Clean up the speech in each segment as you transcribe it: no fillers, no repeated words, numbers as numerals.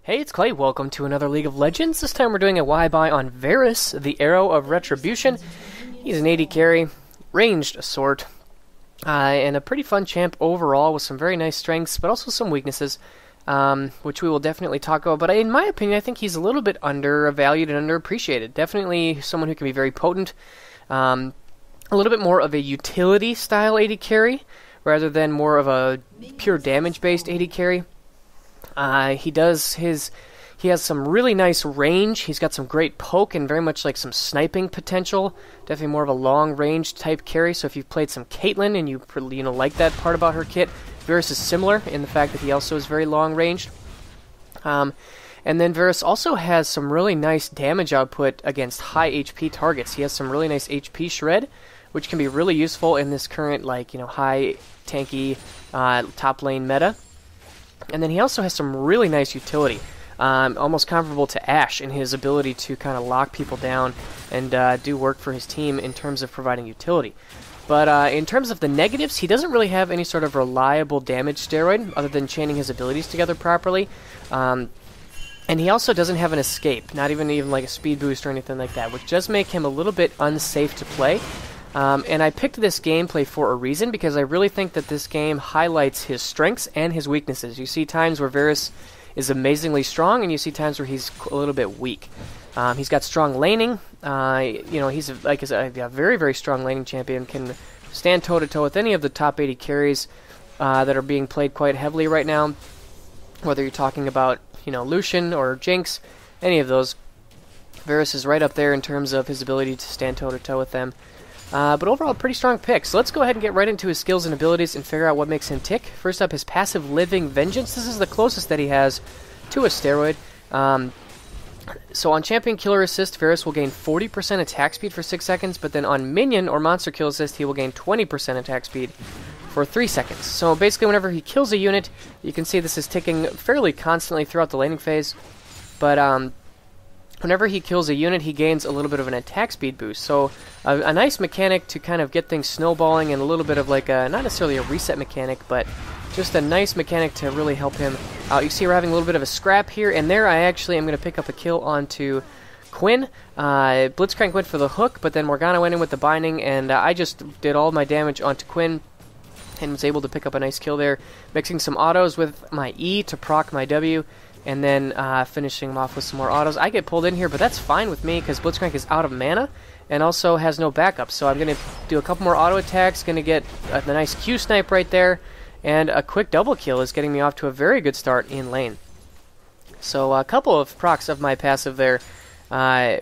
Hey, it's Clay. Welcome to another League of Legends. This time we're doing a Y-Buy on Varus, the Arrow of Retribution. He's an AD carry, ranged sort, and a pretty fun champ overall with some very nice strengths, but also some weaknesses, which we will definitely talk about. But in my opinion, I think he's a little bit undervalued and underappreciated. Definitely someone who can be very potent, a little bit more of a utility-style AD carry, rather than more of a pure damage-based AD carry. He has some really nice range. He's got some great poke and very much like some sniping potential. Definitely more of a long range type carry. So if you've played some Caitlyn and you like that part about her kit, Varus is similar in the fact that he also is very long ranged. And then Varus also has some really nice damage output against high HP targets. He has some really nice HP shred, which can be really useful in this current high tanky top lane meta. And then he also has some really nice utility, almost comparable to Ashe in his ability to kind of lock people down and do work for his team in terms of providing utility. But in terms of the negatives, he doesn't really have any sort of reliable damage steroid other than chaining his abilities together properly. And he also doesn't have an escape, not even like a speed boost or anything like that, which does make him a little bit unsafe to play. And I picked this gameplay for a reason, because I really think that this game highlights his strengths and his weaknesses. You see times where Varus is amazingly strong, and you see times where he's a little bit weak. He's got strong laning. He's a very, very strong laning champion, can stand toe-to-toe with any of the top 80 carries that are being played quite heavily right now. Whether you're talking about, Lucian or Jinx, any of those. Varus is right up there in terms of his ability to stand toe-to-toe with them. But overall, pretty strong pick. So let's go ahead and get right into his skills and abilities and figure out what makes him tick. First up, his passive Living Vengeance. This is the closest that he has to a steroid. So on Champion Killer Assist, Varus will gain 40% attack speed for 6 seconds, but then on Minion or Monster Kill Assist, he will gain 20% attack speed for 3 seconds. So basically, whenever he kills a unit, you can see this is ticking fairly constantly throughout the laning phase. But whenever he kills a unit, he gains a little bit of an attack speed boost. So a nice mechanic to kind of get things snowballing, and a little bit of like not necessarily a reset mechanic, but just a nice mechanic to really help him out. You see we're having a little bit of a scrap here, and there I actually am going to pick up a kill onto Quinn. Blitzcrank went for the hook, but then Morgana went in with the binding, and I just did all my damage onto Quinn and was able to pick up a nice kill there, mixing some autos with my E to proc my W, and then finishing him off with some more autos. I get pulled in here, but that's fine with me because Blitzcrank is out of mana and also has no backup. So I'm going to do a couple more auto attacks, going to get a nice Q snipe right there, and a quick double kill is getting me off to a very good start in lane. So a couple of procs of my passive there,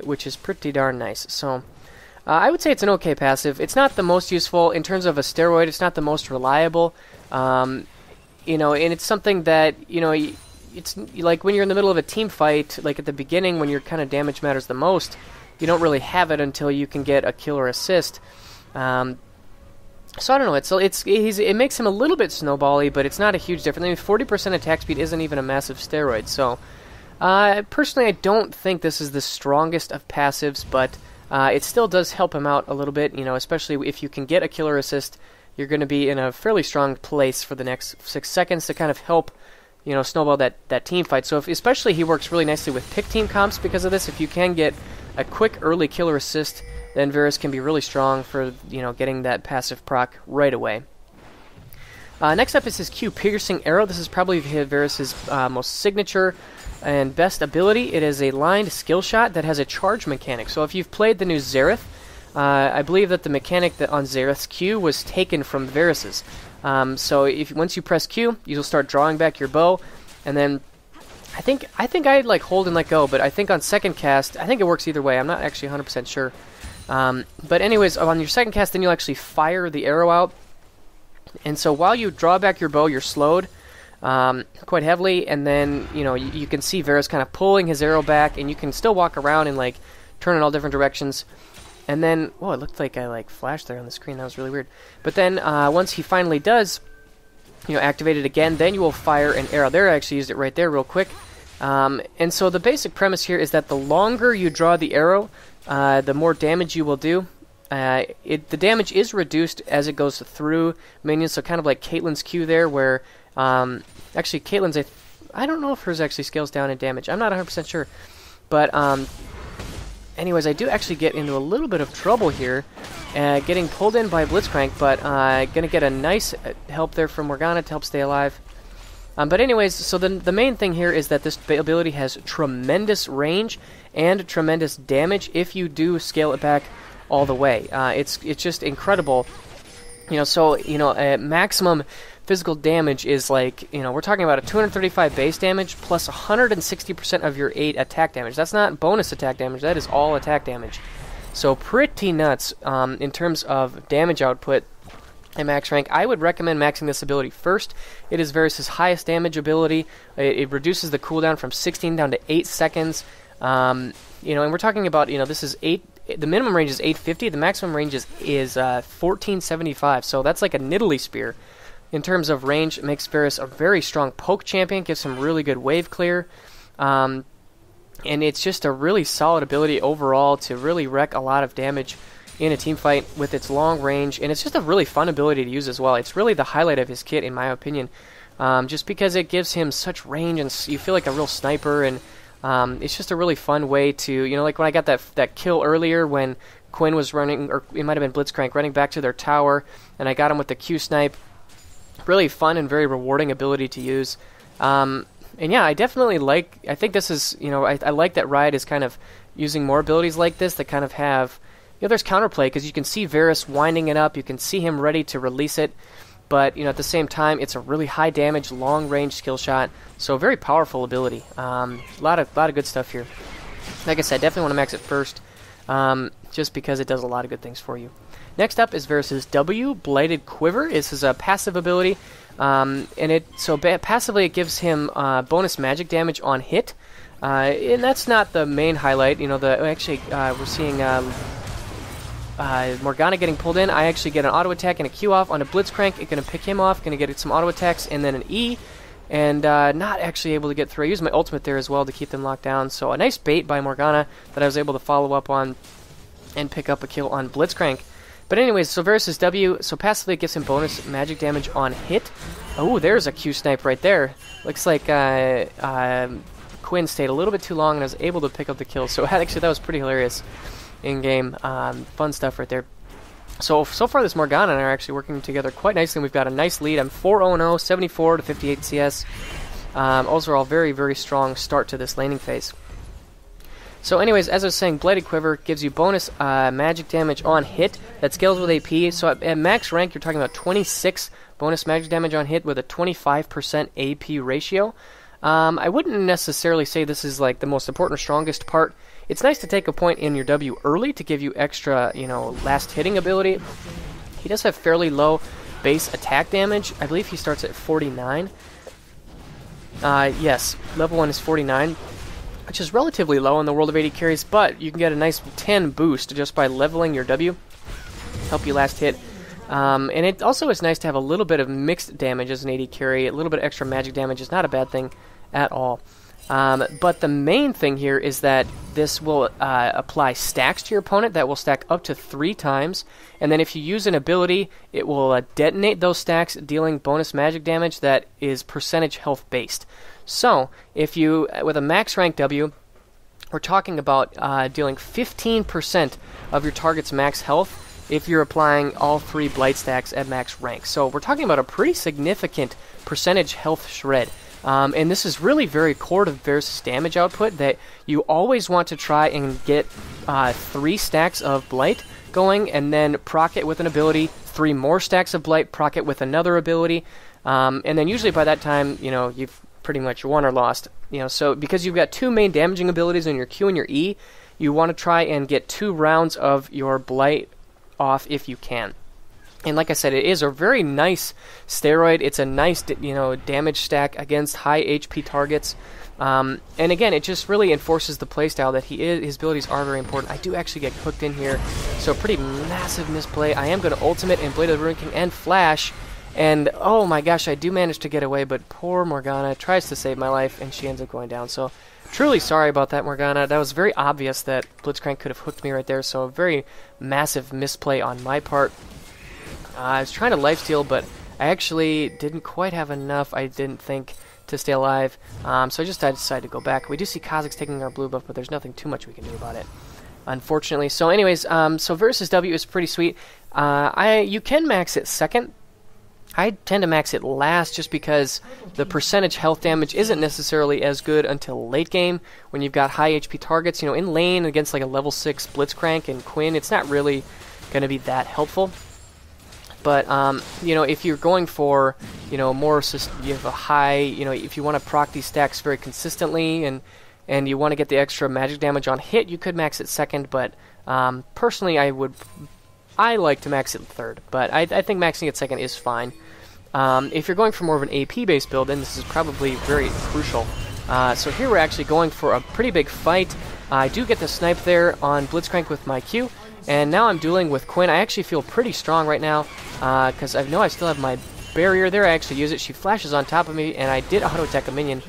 which is pretty darn nice. So I would say it's an okay passive. It's not the most useful in terms of a steroid. It's not the most reliable, and it's something that, it's like when you're in the middle of a team fight, like at the beginning when your kind of damage matters the most, you don't really have it until you can get a kill or assist. So I don't know. It makes him a little bit snowbally, but it's not a huge difference. I mean, 40% attack speed isn't even a massive steroid. So personally, I don't think this is the strongest of passives, but it still does help him out a little bit. Especially if you can get a killer assist, you're going to be in a fairly strong place for the next 6 seconds to kind of help snowball that team fight. So especially he works really nicely with pick team comps because of this. If you can get a quick early killer assist, then Varus can be really strong for getting that passive proc right away. Next up is his Q Piercing Arrow. This is probably Varus's most signature and best ability. It is a lined skill shot that has a charge mechanic. So if you've played the new Xerath, I believe that the mechanic that on Xerath's Q was taken from Varus's. So once you press Q, you'll start drawing back your bow, and then I think I like hold and let go, but I think on second cast, I think it works either way. I'm not actually 100% sure. But anyways, on your second cast, then you'll actually fire the arrow out, and so while you draw back your bow, you're slowed quite heavily, and then you can see Varus kind of pulling his arrow back, and you can still walk around and like turn in all different directions. And then, whoa, it looked like I flashed there on the screen. That was really weird. But then once he finally does, activate it again, then you will fire an arrow. There, I actually used it right there real quick. And so the basic premise here is that the longer you draw the arrow, the more damage you will do. The damage is reduced as it goes through minions, so kind of like Caitlyn's Q there, where actually Caitlyn's I don't know if hers actually scales down in damage. I'm not 100% sure. But, anyways, I do actually get into a little bit of trouble here, getting pulled in by Blitzcrank, but gonna get a nice help there from Morgana to help stay alive. But anyways, so the main thing here is that this ability has tremendous range and tremendous damage if you do scale it back all the way. It's just incredible. You know, so, you know, maximum physical damage is like, you know, we're talking about a 235 base damage plus 160% of your 8 attack damage. That's not bonus attack damage, that is all attack damage. So pretty nuts in terms of damage output at max rank. I would recommend maxing this ability first. It is Varus' highest damage ability. It reduces the cooldown from 16 down to 8 seconds. You know, and we're talking about, you know, this is 8. The minimum range is 850. The maximum range is 1475. So that's like a Nidalee Spear. In terms of range, it makes Varus a very strong poke champion. Gives him really good wave clear. And it's just a really solid ability overall to really wreak a lot of damage in a team fight with its long range. And it's just a really fun ability to use as well. It's really the highlight of his kit, in my opinion. Just because it gives him such range and you feel like a real sniper, and it's just a really fun way to, you know, like when I got that kill earlier when Quinn was running, or it might have been Blitzcrank, running back to their tower, and I got him with the Q-snipe. Really fun and very rewarding ability to use. And yeah, I definitely like, I think this is, you know, I like that Riot is kind of using more abilities like this that kind of have, you know, there's counterplay, because you can see Varus winding it up, you can see him ready to release it, but, you know, at the same time, it's a really high damage, long range skill shot, so a very powerful ability. A lot of good stuff here. Like I said, definitely want to max it first, just because it does a lot of good things for you. Next up is Varus' W, Blighted Quiver. This is a passive ability, and passively it gives him bonus magic damage on hit, and that's not the main highlight. You know, we're seeing Morgana getting pulled in. I actually get an auto attack and a Q off on a Blitzcrank. It's going to pick him off, going to get some auto attacks, and then an E, and not actually able to get through. I used my ultimate there as well to keep them locked down, so a nice bait by Morgana that I was able to follow up on and pick up a kill on Blitzcrank. But anyways, so Varus' W, so passively it gives him bonus magic damage on hit. Oh, there's a Q-snipe right there. Looks like Quinn stayed a little bit too long and I was able to pick up the kill. So actually that was pretty hilarious in-game. Fun stuff right there. So far this Morgana and I are actually working together quite nicely. We've got a nice lead. I'm 4-0-0, 74 to 58 CS. Overall, very, very strong start to this laning phase. So anyways, as I was saying, Blighted Quiver gives you bonus magic damage on hit that scales with AP. So at max rank, you're talking about 26 bonus magic damage on hit with a 25% AP ratio. I wouldn't necessarily say this is like the most important or strongest part. It's nice to take a point in your W early to give you extra, you know, last hitting ability. He does have fairly low base attack damage. I believe he starts at 49. Yes, level 1 is 49. Which is relatively low in the world of AD carries, but you can get a nice 10 boost just by leveling your W. Help you last hit. And it also is nice to have a little bit of mixed damage as an AD carry. A little bit of extra magic damage is not a bad thing at all. But the main thing here is that this will apply stacks to your opponent that will stack up to 3 times. And then if you use an ability, it will detonate those stacks, dealing bonus magic damage that is percentage health based. So, if you, with a max rank W, we're talking about dealing 15% of your target's max health if you're applying all 3 blight stacks at max rank. So we're talking about a pretty significant percentage health shred. And this is really very core to Varus' damage output, that you always want to try and get 3 stacks of blight going, and then proc it with an ability, 3 more stacks of blight, proc it with another ability, and then usually by that time, you know, you've pretty much won or lost. You know, so because you've got 2 main damaging abilities in your Q and your E, you want to try and get 2 rounds of your blight off if you can. And like I said, it is a very nice steroid. It's a nice, you know, damage stack against high HP targets. And again, it just really enforces the playstyle that his abilities are very important. I do actually get hooked in here, so pretty massive misplay. I am going to ultimate and Blade of the Ruined King and flash. And, oh my gosh, I do manage to get away, but poor Morgana tries to save my life, and she ends up going down. So, truly sorry about that, Morgana. That was very obvious that Blitzcrank could have hooked me right there, so a very massive misplay on my part. I was trying to lifesteal, but I actually didn't quite have enough, I didn't think, to stay alive. So I decided to go back. We do see Kha'Zix taking our blue buff, but there's nothing too much we can do about it, unfortunately. So anyways, so Varus' W is pretty sweet. You can max it second. I tend to max it last just because the percentage health damage isn't necessarily as good until late game when you've got high HP targets. You know, in lane against like a level 6 Blitzcrank and Quinn, it's not really going to be that helpful. But, you know, if you're going for, you know, more, you have a high, you know, if you want to proc these stacks very consistently and you want to get the extra magic damage on hit, you could max it second. But personally, I like to max it third. But I think maxing it second is fine. If you're going for more of an AP-based build, then this is probably very crucial. So here we're actually going for a pretty big fight. I do get the snipe there on Blitzcrank with my Q, and now I'm dueling with Quinn. I actually feel pretty strong right now, because I know I still have my barrier there. I actually use it. She flashes on top of me, and I did auto-attack a minion,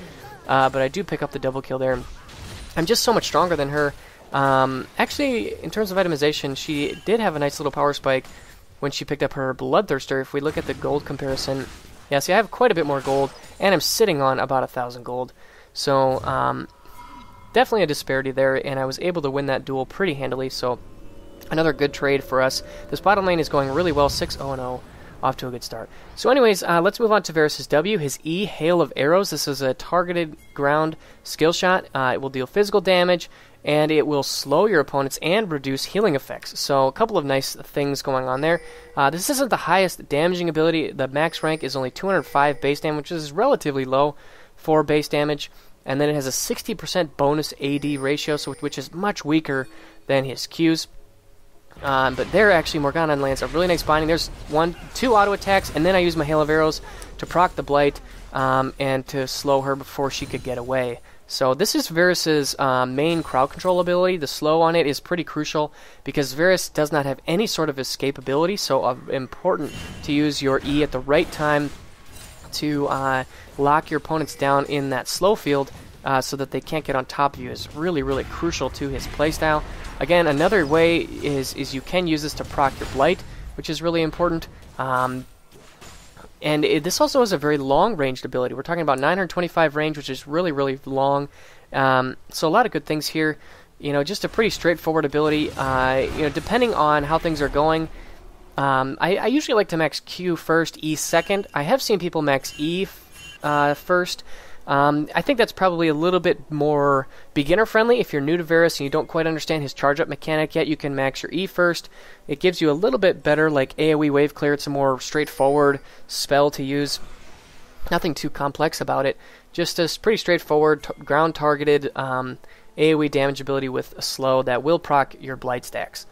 but I do pick up the double kill there. I'm just so much stronger than her. Actually, in terms of itemization, she did have a nice little power spike when she picked up her Bloodthirster. If we look at the gold comparison, yeah, see, I have quite a bit more gold, and I'm sitting on about 1,000 gold. So, definitely a disparity there, and I was able to win that duel pretty handily, so another good trade for us. This bottom lane is going really well, 6-0-0, off to a good start. So anyways, let's move on to Varus' W. His E, Hail of Arrows. This is a targeted ground skill shot. It will deal physical damage, and it will slow your opponents and reduce healing effects. So a couple of nice things going on there. This isn't the highest damaging ability. The max rank is only 205 base damage, which is relatively low for base damage. And then it has a 60% bonus AD ratio, so which is much weaker than his Qs. But there, actually, Morgana lands a really nice binding. There's 2 auto attacks, and then I use my Hail of Arrows to proc the Blight and to slow her before she could get away. So this is Varus' main crowd control ability. The slow on it is pretty crucial because Varus does not have any sort of escape ability, so important to use your E at the right time to lock your opponents down in that slow field so that they can't get on top of you is really, really crucial to his playstyle. Again, another way is you can use this to proc your Blight, which is really important. And this also has a very long-ranged ability. We're talking about 925 range, which is really, really long. So a lot of good things here. You know, just a pretty straightforward ability. You know, depending on how things are going, I usually like to max Q first, E second. I have seen people max E first. I think that's probably a little bit more beginner-friendly. If you're new to Varus and you don't quite understand his charge-up mechanic yet, you can max your E first. It gives you a little bit better, like, AoE wave clear. It's a more straightforward spell to use. Nothing too complex about it. Just a pretty straightforward, ground-targeted AoE damage ability with a slow that will proc your Blight stacks.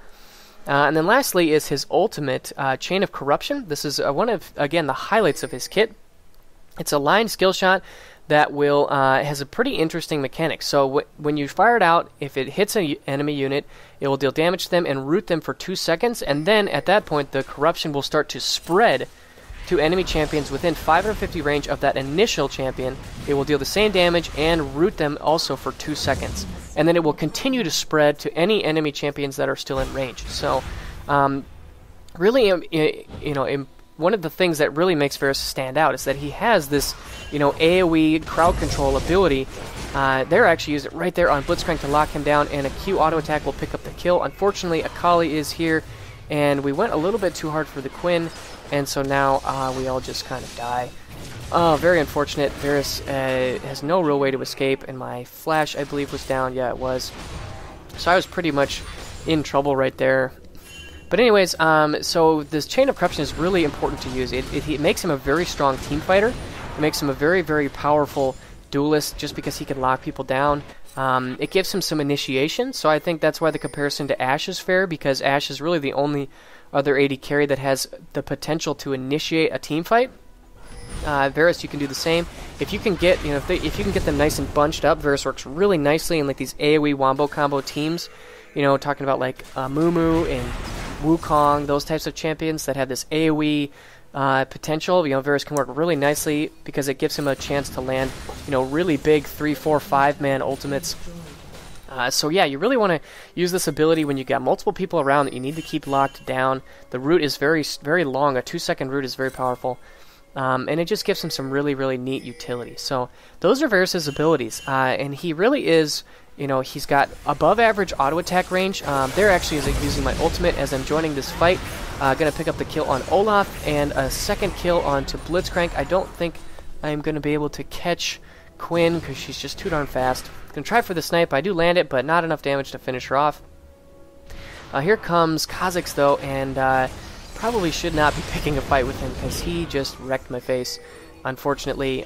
And then lastly is his ultimate, Chain of Corruption. This is one of, again, the highlights of his kit. It's a line skill shot that will has a pretty interesting mechanic. So when you fire it out, if it hits an enemy unit, it will deal damage to them and root them for 2 seconds, and then at that point the corruption will start to spread to enemy champions within 550 range of that initial champion. It will deal the same damage and root them also for 2 seconds, and then it will continue to spread to any enemy champions that are still in range. So really, you know, one of the things that really makes Varus stand out is that he has this, you know, AoE crowd control ability. They're actually using it right there on Blitzcrank to lock him down, and a Q auto attack will pick up the kill. Unfortunately, Akali is here, and we went a little bit too hard for the Quinn, and so now we all just kind of die. Oh, very unfortunate. Varus has no real way to escape, and my flash, I believe, was down. Yeah, it was. So I was pretty much in trouble right there. But anyways, so this Chain of Corruption is really important to use. It makes him a very strong team fighter. It makes him a very, very powerful duelist just because he can lock people down. It gives him some initiation, so I think that's why the comparison to Ashe is fair, because Ashe is really the only other AD carry that has the potential to initiate a team fight. Varus, you can do the same. If you can get, you know, if you can get them nice and bunched up, Varus works really nicely in like these AoE wombo combo teams. You know, talking about like Mumu and Wukong, those types of champions that have this AoE potential. You know, Varus can work really nicely because it gives him a chance to land, you know, really big 3, 4, 5-man ultimates. So yeah, you really want to use this ability when you got multiple people around that you need to keep locked down. The root is very, very long. A 2-second root is very powerful. and it just gives him some really, really neat utility. So those are Varus's abilities, and he really is, you know, he's got above average auto attack range. There actually is using my ultimate as I'm joining this fight. Gonna pick up the kill on Olaf and a second kill onto Blitzcrank. I don't think I'm gonna be able to catch Quinn because she's just too darn fast. Gonna try for the snipe. I do land it, but not enough damage to finish her off. Here comes Kha'Zix though, and probably should not be picking a fight with him because he just wrecked my face, unfortunately.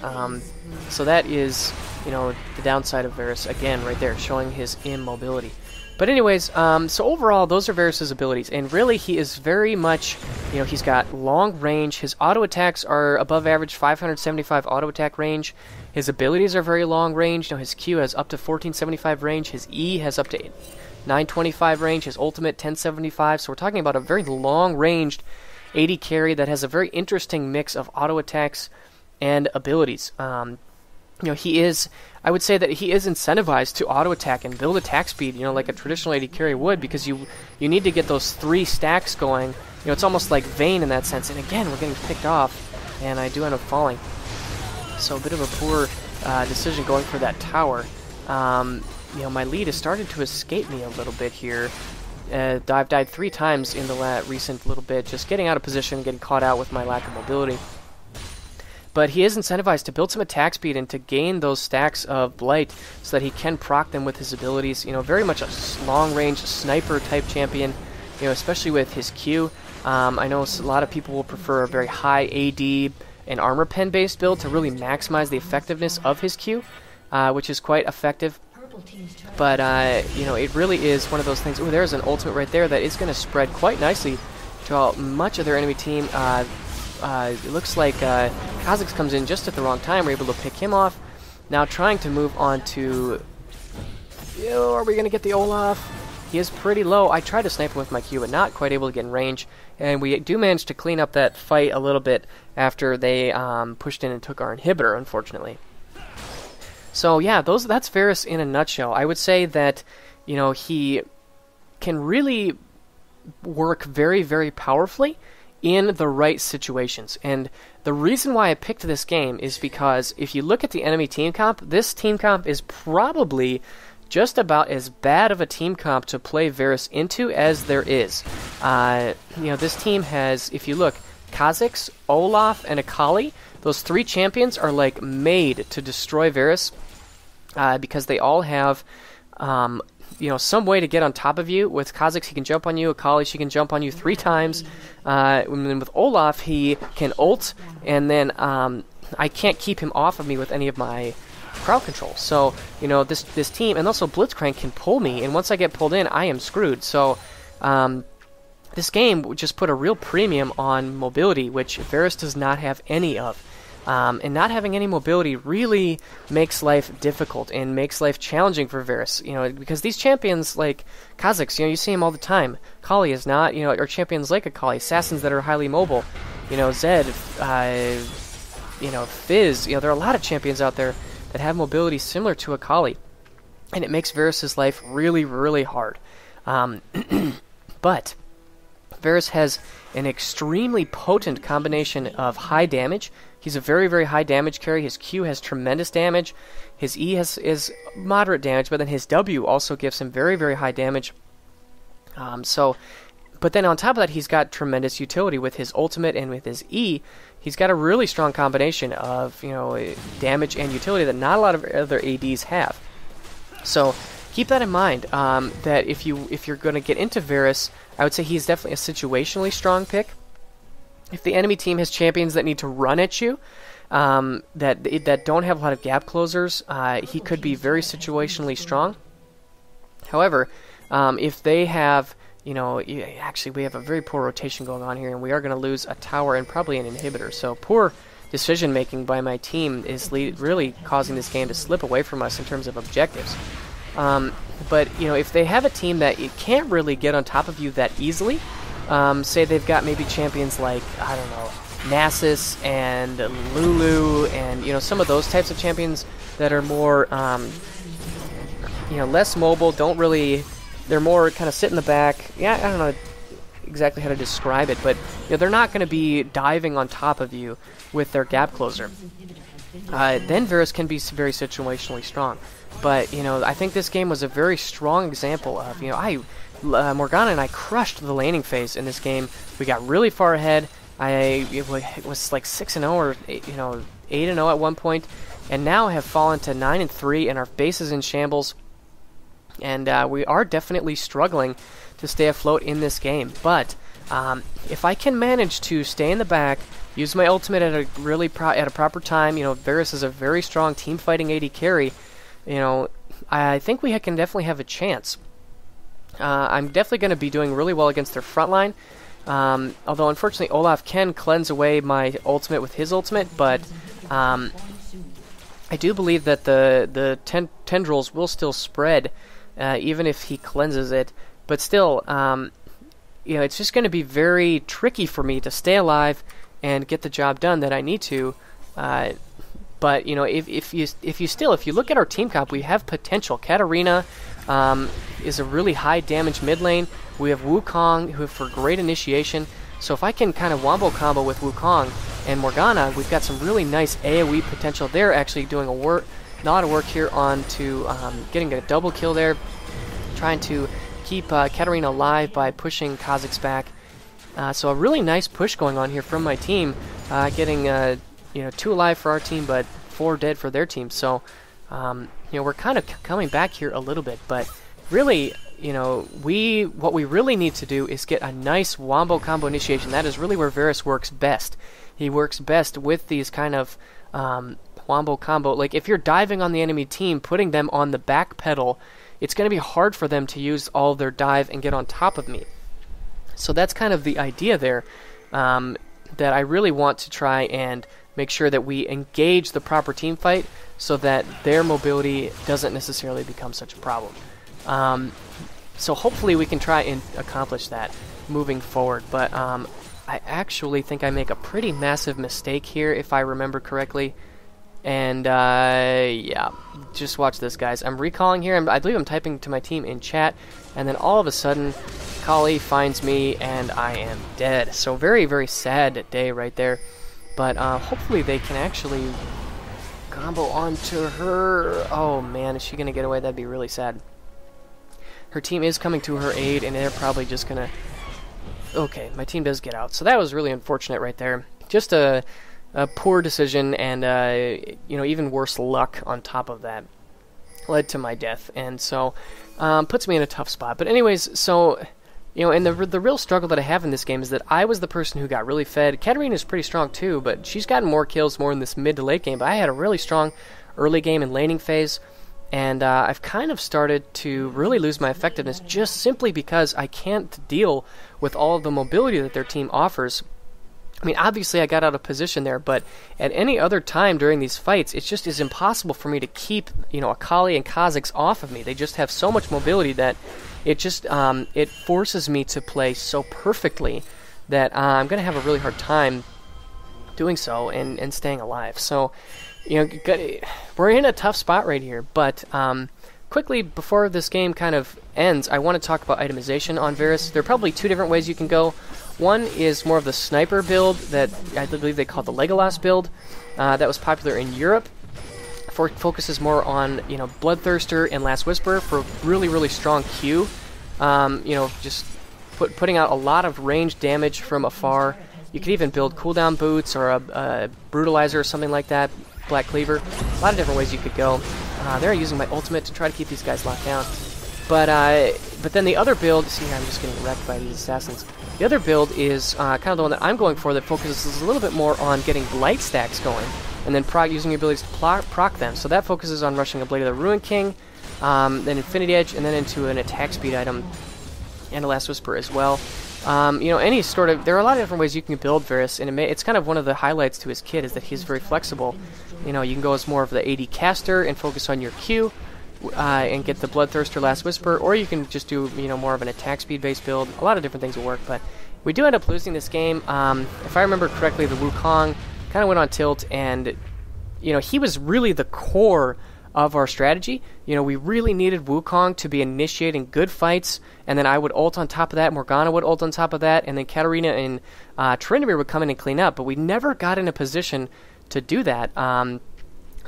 So that is, you know, the downside of Varus again, right there, showing his immobility. But anyways, so overall, those are Varus's abilities, and really he is very much, you know, he's got long range. His auto attacks are above average, 575 auto attack range. His abilities are very long range. You know, his Q has up to 1475 range. His E has up to 925 range. His ultimate 1075. So we're talking about a very long ranged AD carry that has a very interesting mix of auto attacks and abilities. You know, he is, I would say that he is incentivized to auto attack and build attack speed, you know, like a traditional AD carry would, because you need to get those 3 stacks going. You know, it's almost like Vayne in that sense. And again, we're getting picked off, and I do end up falling. So a bit of a poor decision going for that tower. You know, my lead has started to escape me a little bit here. I've died 3 times in the recent little bit, just getting out of position, getting caught out with my lack of mobility. But he is incentivized to build some attack speed and to gain those stacks of Blight so that he can proc them with his abilities. You know, very much a long-range sniper-type champion, you know, especially with his Q. I know a lot of people will prefer a very high AD and armor pen-based build to really maximize the effectiveness of his Q, which is quite effective. But, you know, it really is one of those things. Ooh, there's an ultimate right there that is going to spread quite nicely to much of their enemy team. It looks like Kha'Zix comes in just at the wrong time. We're able to pick him off. Now trying to move on to... are we going to get the Olaf? He is pretty low. I tried to snipe him with my Q, but not quite able to get in range. And we do manage to clean up that fight a little bit after they pushed in and took our inhibitor, unfortunately. So yeah, that's Varus in a nutshell. I would say that, you know, he can really work very, very powerfully in the right situations. And the reason why I picked this game is because if you look at the enemy team comp, this team comp is probably just about as bad of a team comp to play Varus into as there is. You know, this team has, if you look, Kha'Zix, Olaf, and Akali. Those 3 champions are like made to destroy Varus because they all have you know, some way to get on top of you. With Kha'Zix, he can jump on you. Akali, she can jump on you 3 times. And then with Olaf, he can ult, and then I can't keep him off of me with any of my crowd control. So, you know, this team, and also Blitzcrank can pull me, and once I get pulled in, I am screwed. So, this game just put a real premium on mobility, which Varus does not have any of. And not having any mobility really makes life difficult and makes life challenging for Varus, you know, because these champions like Kha'Zix, you know, you see him all the time. Akali is not, you know, or champions like Akali, assassins that are highly mobile, you know, Zed, you know, Fizz, you know, there are a lot of champions out there that have mobility similar to Akali, and it makes Varus's life really, really hard. But Varus has an extremely potent combination of high damage. He's a very, very high damage carry. His Q has tremendous damage. His E is moderate damage, but then his W also gives him very, very high damage. But then on top of that, he's got tremendous utility with his ultimate and with his E. He's got a really strong combination of, you know, damage and utility that not a lot of other ADs have. So keep that in mind. That if you're going to get into Varus, I would say he's definitely a situationally strong pick. If the enemy team has champions that need to run at you, that don't have a lot of gap closers, he could be very situationally strong. However, if they have, you know, actually we have a very poor rotation going on here, and we are going to lose a tower and probably an inhibitor. So poor decision making by my team is really causing this game to slip away from us in terms of objectives. But you know, if they have a team that it can't really get on top of you that easily. Say they've got maybe champions like, I don't know, Nasus and Lulu and, you know, some of those types of champions that are more, you know, less mobile, they're more kind of sit in the back. Yeah, I don't know, exactly how to describe it, but they're not going to be diving on top of you with their gap closer. Then Varus can be very situationally strong. But, I think this game was a very strong example of, Morgana and I crushed the laning phase in this game. We got really far ahead. It was like 6-0 or 8-0 at one point, and now have fallen to 9-3, and our base is in shambles. And we are definitely struggling to stay afloat in this game. But if I can manage to stay in the back, use my ultimate at a proper time, Varus is a very strong team fighting AD carry. I think we can definitely have a chance. I'm definitely going to be doing really well against their front line. Although unfortunately Olaf can cleanse away my ultimate with his ultimate, but I do believe that the tendrils will still spread even if he cleanses it. But still, it's just going to be very tricky for me to stay alive and get the job done that I need to. But if you look at our team comp, we have potential. Katarina is a really high damage mid lane. We have Wukong, who for great initiation. So if I can kind of wombo combo with Wukong and Morgana, we've got some really nice AoE potential. They're actually doing a lot of work here on to getting a double kill there, trying to keep Katarina alive by pushing Kha'Zix back. So a really nice push going on here from my team, getting 2 alive for our team, but 4 dead for their team. So we're kind of coming back here a little bit, but really, what we really need to do is get a nice wombo combo initiation. That is really where Varus works best. He works best with these kind of wombo combo. Like, if you're diving on the enemy team, putting them on the back pedal, it's going to be hard for them to use all their dive and get on top of me. So that's kind of the idea there, that I really want to try and make sure that we engage the proper team fight so that their mobility doesn't necessarily become such a problem. So hopefully we can try and accomplish that moving forward. But I actually think I make a pretty massive mistake here, if I remember correctly. And yeah, just watch this, guys. I'm recalling here. I believe I'm typing to my team in chat, and then all of a sudden, Kali finds me, and I am dead. So very, very sad day right there. But hopefully they can actually combo onto her. Oh man, is she gonna get away? That'd be really sad. Her team is coming to her aid, and they're probably just gonna... Okay, my team does get out. So that was really unfortunate right there. Just a poor decision, and even worse luck on top of that led to my death, and so puts me in a tough spot. But anyways, so and the real struggle that I have in this game is that I was the person who got really fed. Katarina is pretty strong too, but she's gotten more kills more in this mid to late game. But I had a really strong early game and laning phase, and I've kind of started to really lose my effectiveness just simply because I can't deal with all of the mobility that their team offers. I mean, obviously I got out of position there, but at any other time during these fights, it just is impossible for me to keep, Akali and Kha'Zix off of me. They just have so much mobility that it just, it forces me to play so perfectly that I'm going to have a really hard time doing so and staying alive. So, we're in a tough spot right here, but quickly, before this game kind of ends, I want to talk about itemization on Varus. There are probably 2 different ways you can go. One is more of the sniper build that I believe they call the Legolas build. That was popular in Europe. Focuses more on, Bloodthirster and Last Whisper for really, really strong Q. Just putting out a lot of range damage from afar. You could even build cooldown boots or a brutalizer or something like that. Black Cleaver. A lot of different ways you could go. They're using my ultimate to try to keep these guys locked down. But then the other build, see here, I'm just getting wrecked by these assassins. The other build is kind of the one that I'm going for that focuses a little bit more on getting blight stacks going, and then using your abilities to proc them. So that focuses on rushing a Blade of the Ruin King, then Infinity Edge, and then into an attack speed item, and a Last Whisper as well. Any sort of... There are a lot of different ways you can build Varus, and it's kind of one of the highlights to his kit is that he's very flexible. You can go as more of the AD caster and focus on your Q, and get the Bloodthirster Last Whisper, or you can just do, more of an attack speed based build. A lot of different things will work, but we do end up losing this game. If I remember correctly, the Wukong kind of went on tilt, and, he was really the core of our strategy. You know, we really needed Wukong to be initiating good fights, and then I would ult on top of that, Morgana would ult on top of that, and then Katarina and Tryndamere would come in and clean up, but we never got in a position to do that.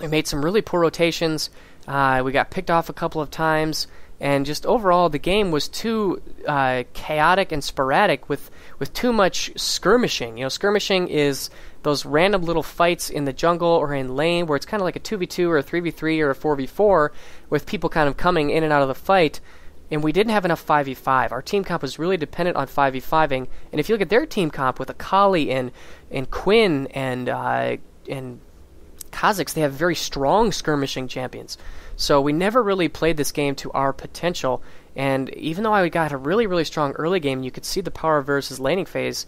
We made some really poor rotations, we got picked off a couple of times, and just overall the game was too chaotic and sporadic with too much skirmishing. You know, skirmishing is those random little fights in the jungle or in lane where it's kind of like a 2v2 or a 3v3 or a 4v4 with people kind of coming in and out of the fight, and we didn't have enough 5v5. Our team comp was really dependent on 5v5ing, and if you look at their team comp with Akali and Quinn and Kha'Zix, they have very strong skirmishing champions. So we never really played this game to our potential, and even though I got a really, really strong early game, you could see the power of Varus' laning phase.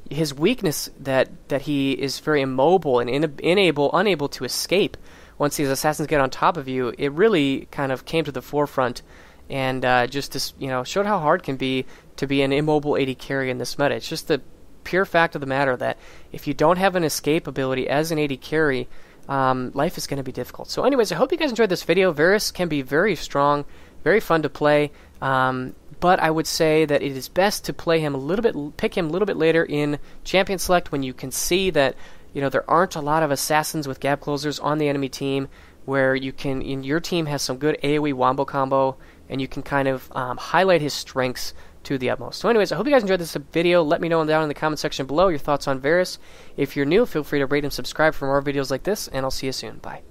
His weakness that he is very immobile and unable to escape once these assassins get on top of you, it really kind of came to the forefront, and showed how hard it can be to be an immobile AD carry in this meta. It's just the pure fact of the matter that if you don't have an escape ability as an AD carry, life is going to be difficult. So anyways, I hope you guys enjoyed this video. Varus can be very strong, very fun to play, but I would say that it is best to play him pick him a little bit later in champion select when you can see that, you know, there aren't a lot of assassins with gap closers on the enemy team, where your team has some good AoE wombo combo, and you can kind of highlight his strengths to the utmost. So anyways, I hope you guys enjoyed this video. Let me know down in the comment section below your thoughts on Varus. If you're new, feel free to rate and subscribe for more videos like this, and I'll see you soon. Bye.